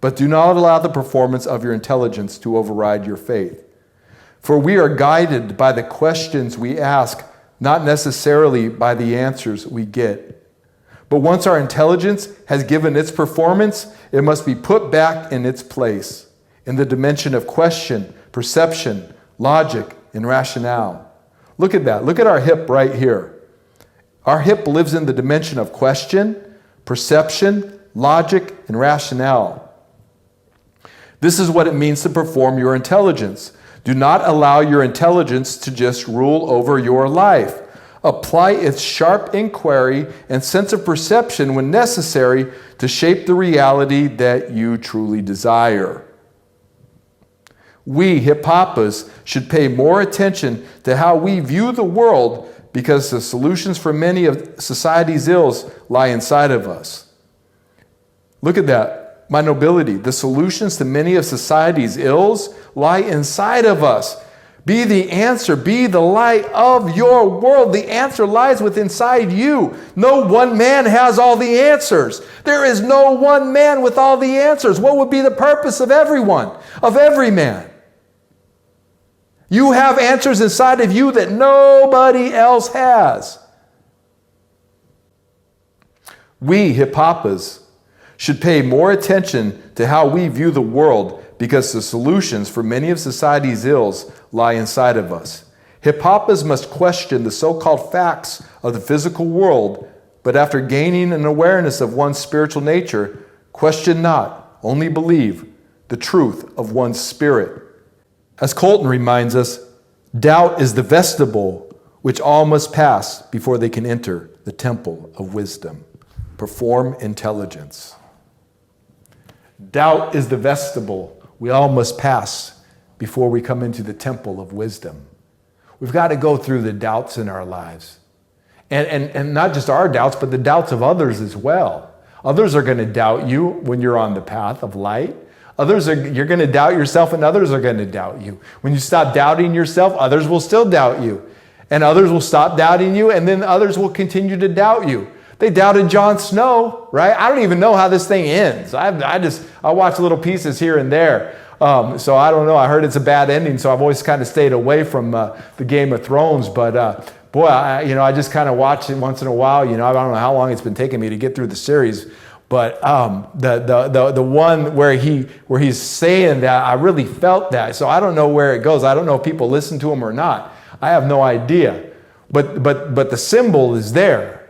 But do not allow the performance of your intelligence to override your faith. For we are guided by the questions we ask, not necessarily by the answers we get. But once our intelligence has given its performance, it must be put back in its place, in the dimension of question, perception, logic, and rationale. Look at that. Look at our hip right here. Our hip lives in the dimension of question, perception, logic, and rationale. This is what it means to perform your intelligence. Do not allow your intelligence to just rule over your life. Apply its sharp inquiry and sense of perception when necessary to shape the reality that you truly desire. We, hip-hoppers, should pay more attention to how we view the world because the solutions for many of society's ills lie inside of us. Look at that, my nobility. The solutions to many of society's ills lie inside of us. Be the answer, be the light of your world. The answer lies within inside you. No one man has all the answers. There is no one man with all the answers. What would be the purpose of everyone, of every man? You have answers inside of you that nobody else has. We, hip-hoppers, should pay more attention to how we view the world because the solutions for many of society's ills lie inside of us. Hip-hoppers must question the so-called facts of the physical world, but after gaining an awareness of one's spiritual nature, question not, only believe the truth of one's spirit. As Colton reminds us, doubt is the vestibule which all must pass before they can enter the temple of wisdom. Perform intelligence. Doubt is the vestibule we all must pass before we come into the temple of wisdom. We've got to go through the doubts in our lives. And not just our doubts, but the doubts of others as well. Others are going to doubt you when you're on the path of light. You're going to doubt yourself, and others are going to doubt you. When you stop doubting yourself, others will still doubt you. And others will stop doubting you, and then others will continue to doubt you. They doubted Jon Snow, right? I don't even know how this thing ends. I watch little pieces here and there. So I don't know. I heard it's a bad ending, so I've always kind of stayed away from the Game of Thrones. But boy, I just kind of watch it once in a while. I don't know how long it's been taking me to get through the series. But the one where he's saying that, I really felt that. So I don't know where it goes. I don't know if people listen to him or not. I have no idea. But the symbol is there,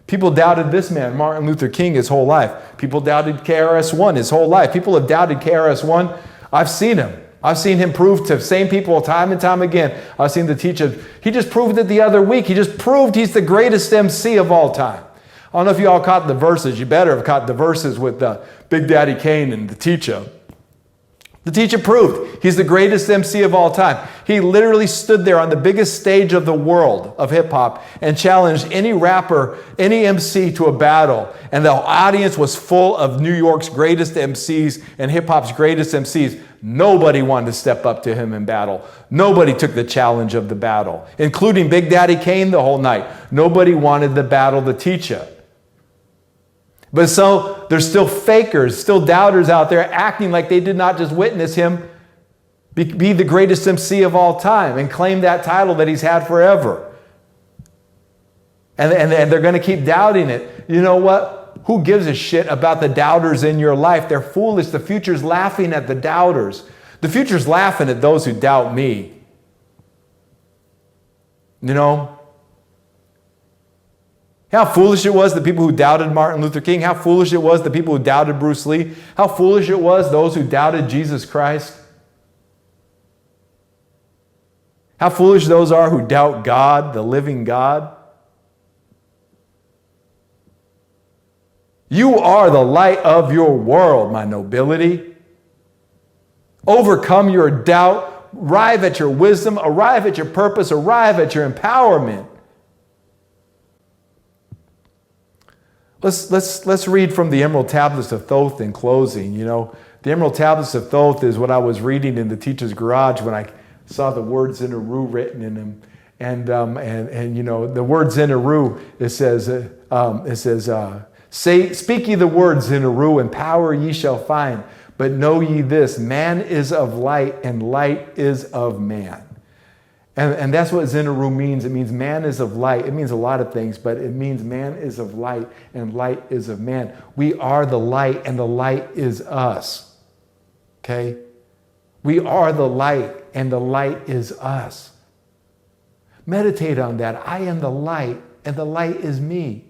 People doubted this man, Martin Luther King, his whole life. People doubted KRS-One his whole life. People have doubted KRS-One. I've seen him. I've seen him prove to the same people time and time again. I've seen the teacher. He just proved it the other week. He just proved he's the greatest MC of all time. I don't know if you all caught the verses. You better have caught the verses with Big Daddy Kane and the teacher. The teacher proved he's the greatest MC of all time. He literally stood there on the biggest stage of the world of hip-hop and challenged any rapper, any MC to a battle. And the audience was full of New York's greatest MCs and hip-hop's greatest MCs. Nobody wanted to step up to him in battle. Nobody took the challenge of the battle, including Big Daddy Kane the whole night. Nobody wanted to battle the teacher. But so there's still fakers, still doubters out there acting like they did not just witness him be the greatest MC of all time and claim that title that he's had forever. And they're going to keep doubting it. You know what? Who gives a shit about the doubters in your life? They're foolish. The future's laughing at the doubters. The future's laughing at those who doubt me. How foolish it was the people who doubted Martin Luther King. How foolish it was the people who doubted Bruce Lee. How foolish it was those who doubted Jesus Christ. How foolish those are who doubt God, the living God. You are the light of your world, my nobility. Overcome your doubt, arrive at your wisdom, arrive at your purpose, arrive at your empowerment. Let's read from the Emerald Tablets of Thoth in closing. You know, the Emerald Tablets of Thoth is what I was reading in the teacher's garage when I saw the word Zin Uru written in them. And you know, the word Zin Uru, it says, speak ye the words Zin Uru, and power ye shall find. But know ye this, man is of light, and light is of man. And that's what Zin Uru means. It means man is of light. It means a lot of things, but it means man is of light, and light is of man. We are the light, and the light is us. Okay? We are the light, and the light is us. Meditate on that. I am the light, and the light is me.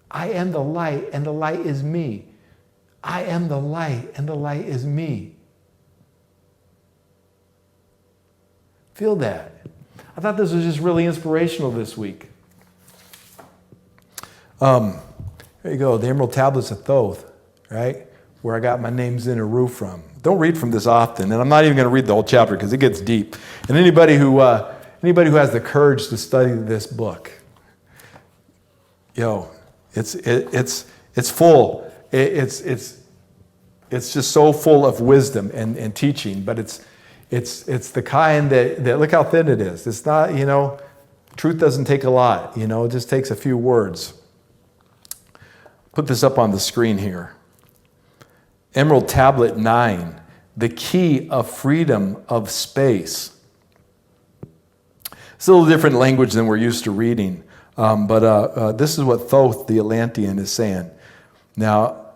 I am the light, and the light is me. I am the light, and the light is me. Feel that. I thought this was just really inspirational this week. There you go, the Emerald Tablets of Thoth, right? Where I got my name Zin Uru from. Don't read from this often, and I'm not even going to read the whole chapter because it gets deep. And anybody who has the courage to study this book, it's full. It's just so full of wisdom and teaching, but it's the kind that look how thin it is. It's not, truth doesn't take a lot, it just takes a few words. Put this up on the screen here. Emerald Tablet 9, the key of freedom of space. It's a little different language than we're used to reading, but this is what Thoth, the Atlantean, is saying. Now,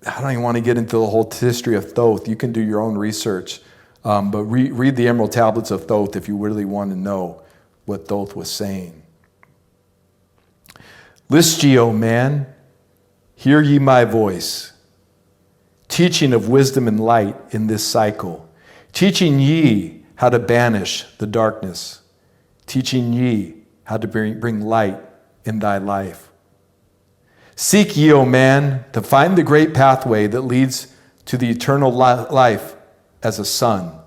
I don't even want to get into the whole history of Thoth. You can do your own research. But read the Emerald Tablets of Thoth if you really want to know what Thoth was saying. List ye, O man, hear ye my voice, teaching of wisdom and light in this cycle, teaching ye how to banish the darkness, teaching ye how to bring light in thy life. Seek ye, O man, to find the great pathway that leads to the eternal life as a son.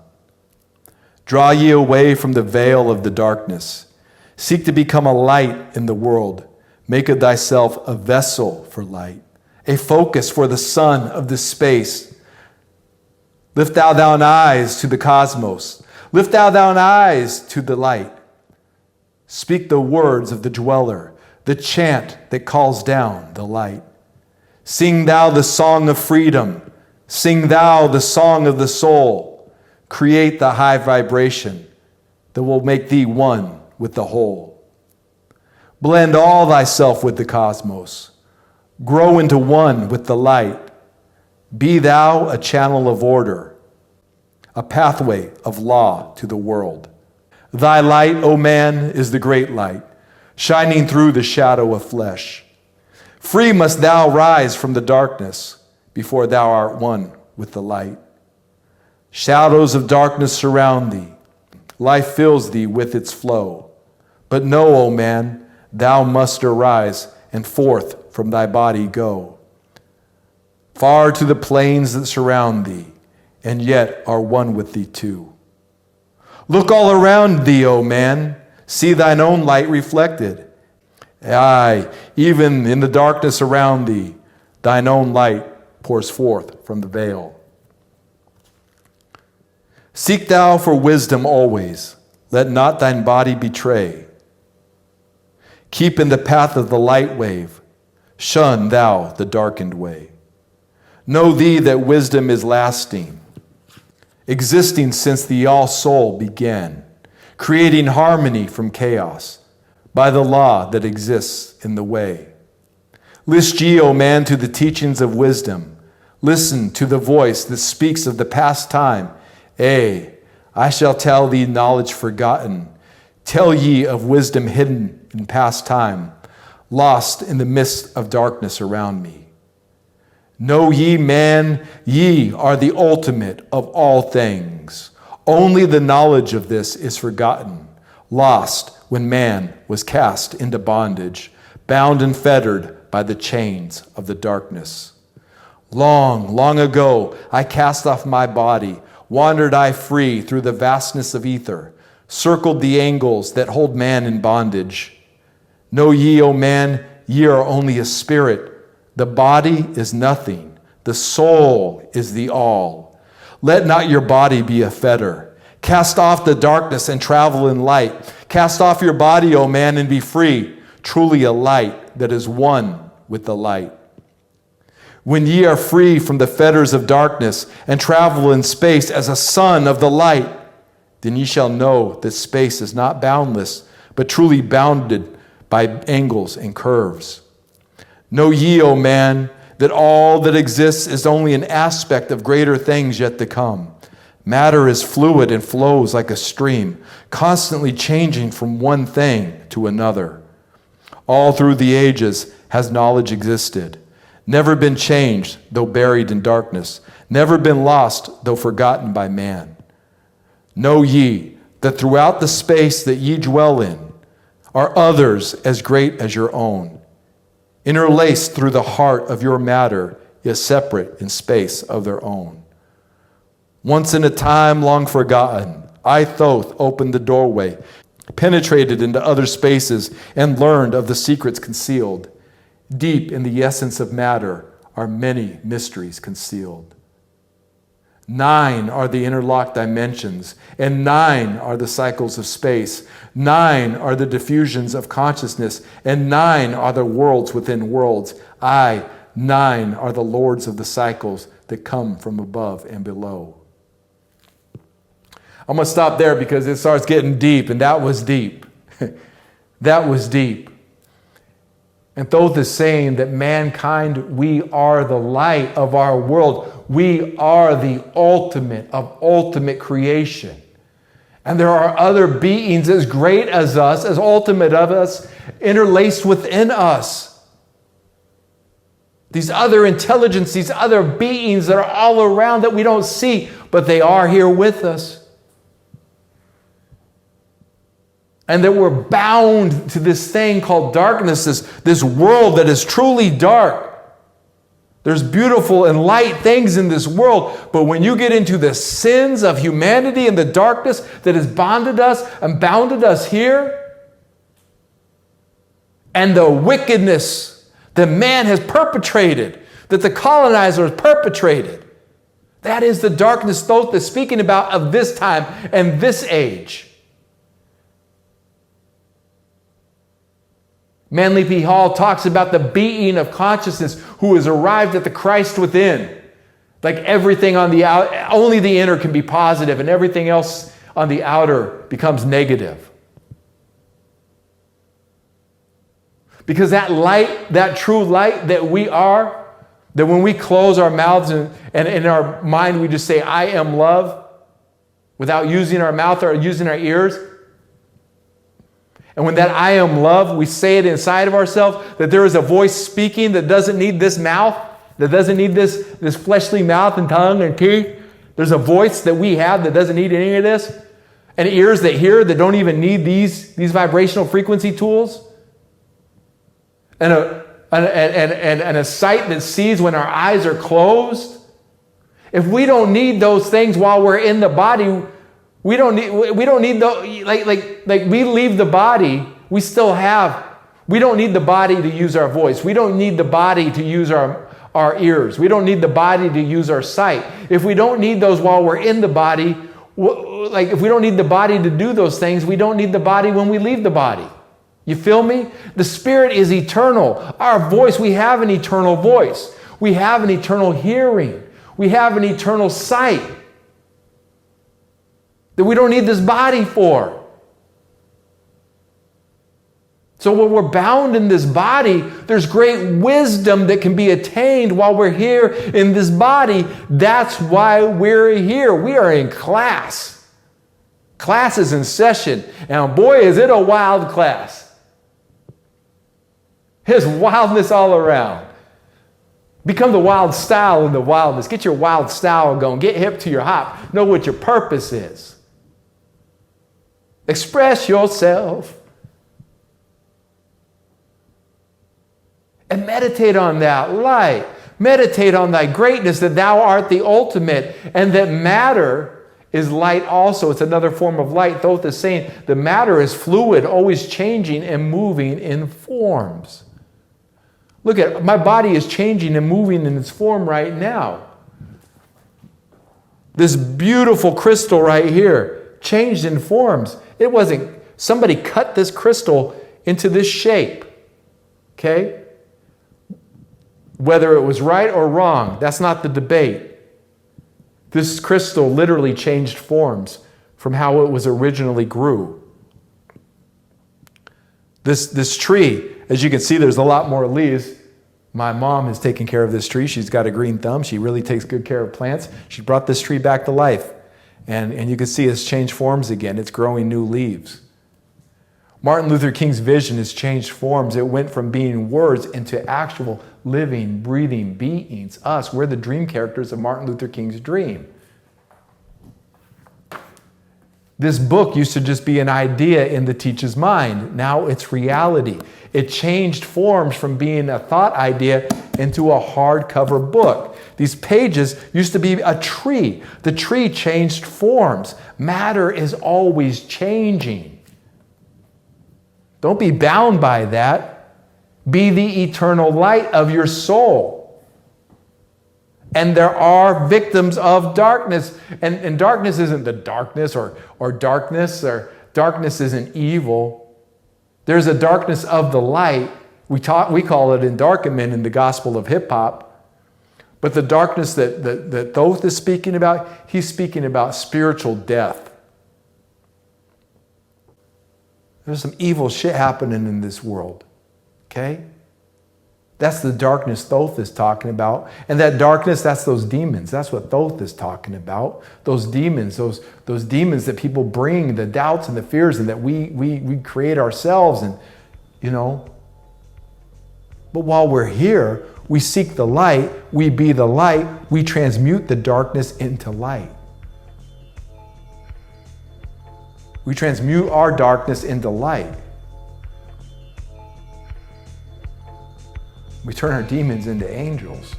Draw ye away from the veil of the darkness. Seek to become a light in the world. Make of thyself a vessel for light, a focus for the sun of this space. Lift thou thine eyes to the cosmos. Lift thou thine eyes to the light. Speak the words of the dweller, the chant that calls down the light. Sing thou the song of freedom. Sing thou the song of the soul. Create the high vibration that will make thee one with the whole. Blend all thyself with the cosmos. Grow into one with the light. Be thou a channel of order, a pathway of law to the world. Thy light, O man, is the great light, shining through the shadow of flesh. Free must thou rise from the darkness before thou art one with the light. Shadows of darkness surround thee. Life fills thee with its flow. But know, O man, thou must arise and forth from thy body go. Far to the plains that surround thee, and yet are one with thee too. Look all around thee, O man, see thine own light reflected. Aye, even in the darkness around thee, thine own light pours forth from the veil. Seek thou for wisdom always. Let not thine body betray. Keep in the path of the light wave. Shun thou the darkened way. Know thee that wisdom is lasting, existing since the all soul began, creating harmony from chaos by the law that exists in the way. List ye, O man, to the teachings of wisdom. Listen to the voice that speaks of the past time. I shall tell thee knowledge forgotten. Tell ye of wisdom hidden in past time, lost in the mist of darkness around me. Know ye, man, ye are the ultimate of all things. Only the knowledge of this is forgotten, lost when man was cast into bondage, bound and fettered by the chains of the darkness. Long, long ago, I cast off my body, wandered I free through the vastness of ether, circled the angles that hold man in bondage. Know ye, O man, ye are only a spirit. The body is nothing. The soul is the all. Let not your body be a fetter. Cast off the darkness and travel in light. Cast off your body, O man, and be free, truly a light that is one with the light. When ye are free from the fetters of darkness and travel in space as a son of the light, then ye shall know that space is not boundless, but truly bounded by angles and curves. Know ye, O man, that all that exists is only an aspect of greater things yet to come. Matter is fluid and flows like a stream, constantly changing from one thing to another. All through the ages has knowledge existed, never been changed, though buried in darkness, never been lost, though forgotten by man. Know ye that throughout the space that ye dwell in are others as great as your own, interlaced through the heart of your matter, yet separate in space of their own. Once in a time long forgotten, I, Thoth, opened the doorway, penetrated into other spaces, and learned of the secrets concealed. Deep in the essence of matter are many mysteries concealed. 9 are the interlocked dimensions, and 9 are the cycles of space. 9 are the diffusions of consciousness, and 9 are the worlds within worlds. 9 are the lords of the cycles that come from above and below. I'm going to stop there because it starts getting deep, and that was deep. That was deep. And Thoth is saying that mankind, we are the light of our world. We are the ultimate of ultimate creation. And there are other beings as great as us, as ultimate of us, interlaced within us. These other intelligence, these other beings that are all around that we don't see, but they are here with us. And that we're bound to this thing called darkness, this world that is truly dark. There's beautiful and light things in this world, but when you get into the sins of humanity and the darkness that has bonded us and bounded us here, and the wickedness that man has perpetrated, that the colonizer has perpetrated, that is the darkness Thoth is speaking about of this time and this age. Manly P. Hall talks about the being of consciousness who has arrived at the Christ within. Like everything on the out, only the inner can be positive, and everything else on the outer becomes negative. Because that light, that true light that we are, that when we close our mouths and in our mind we just say, I am love, without using our mouth or using our ears, and when that I am love, we say it inside of ourselves, that there is a voice speaking that doesn't need this mouth, that doesn't need this fleshly mouth and tongue and teeth. There's a voice that we have that doesn't need any of this. And ears that hear that don't even need these vibrational frequency tools. And a sight that sees when our eyes are closed. If we don't need those things while we're in the body, we don't need those, like we leave the body, we don't need the body to use our voice. We don't need the body to use our ears. We don't need the body to use our sight. If we don't need those while we're in the body, if we don't need the body to do those things, we don't need the body when we leave the body. You feel me? The spirit is eternal. Our voice, we have an eternal voice. We have an eternal hearing. We have an eternal sight that we don't need this body for. So when we're bound in this body, there's great wisdom that can be attained while we're here in this body. That's why we're here. We are in class. Class is in session. And boy, is it a wild class. There's wildness all around. Become the wild style in the wildness. Get your wild style going. Get hip to your hop. Know what your purpose is. Express yourself. And meditate on that light. Meditate on thy greatness, that thou art the ultimate, and that matter is light also. It's another form of light. Thoth is saying the matter is fluid, always changing and moving in forms. Look at, my body is changing and moving in its form right now. This beautiful crystal right here changed in forms. It wasn't, somebody cut this crystal into this shape. Okay? Whether it was right or wrong, that's not the debate. This crystal literally changed forms from how it was originally grew. This tree, as you can see, there's a lot more leaves. My mom has taken care of this tree. She's got a green thumb. She really takes good care of plants. She brought this tree back to life. And you can see it's changed forms again. It's growing new leaves. Martin Luther King's vision has changed forms. It went from being words into actual living, breathing beings. Us, we're the dream characters of Martin Luther King's dream. This book used to just be an idea in the teacher's mind. Now it's reality. It changed forms from being a thought idea into a hardcover book. These pages used to be a tree. The tree changed forms. Matter is always changing. Don't be bound by that. Be the eternal light of your soul. And there are victims of darkness. And darkness isn't the darkness or darkness isn't evil. There's a darkness of the light. We call it endarkenment in the gospel of hip hop. But the darkness that Thoth is speaking about, he's speaking about spiritual death. There's some evil shit happening in this world. Okay? That's the darkness Thoth is talking about. And that darkness, that's those demons. That's what Thoth is talking about. Those demons, those demons that people bring, the doubts and the fears, and that we create ourselves. And, you know. But while we're here, we seek the light. We be the light. We transmute the darkness into light. We transmute our darkness into light. We turn our demons into angels.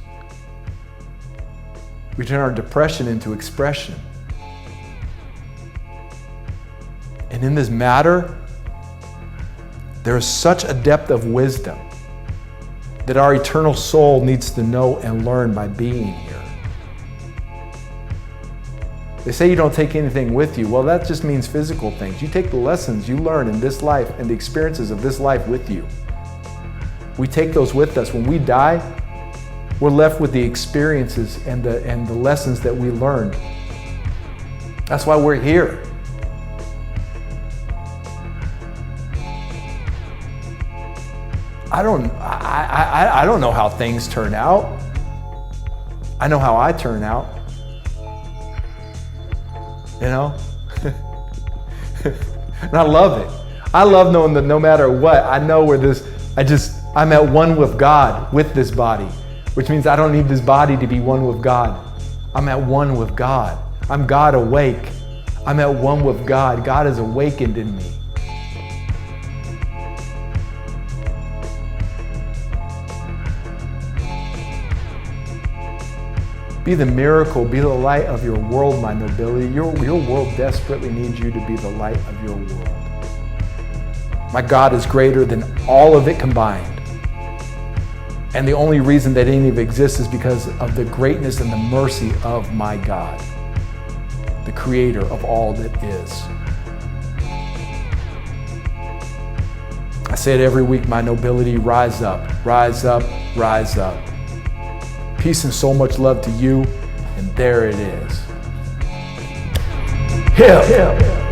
We turn our depression into expression. And in this matter, there is such a depth of wisdom that our eternal soul needs to know and learn by being here. They say you don't take anything with you. Well, that just means physical things. You take the lessons you learn in this life and the experiences of this life with you. We take those with us. When we die, we're left with the experiences and the lessons that we learned. That's why we're here. I don't know how things turn out. I know how I turn out. You know? And I love it. I love knowing that no matter what, I know where I'm at one with God, with this body, which means I don't need this body to be one with God. I'm at one with God. I'm God awake. I'm at one with God. God is awakened in me. Be the miracle, be the light of your world, my nobility. Your world desperately needs you to be the light of your world. My God is greater than all of it combined. And the only reason that any of it exists is because of the greatness and the mercy of my God, the creator of all that is. I say it every week, my nobility, rise up, rise up, rise up. Peace and so much love to you, and there it is. Hip.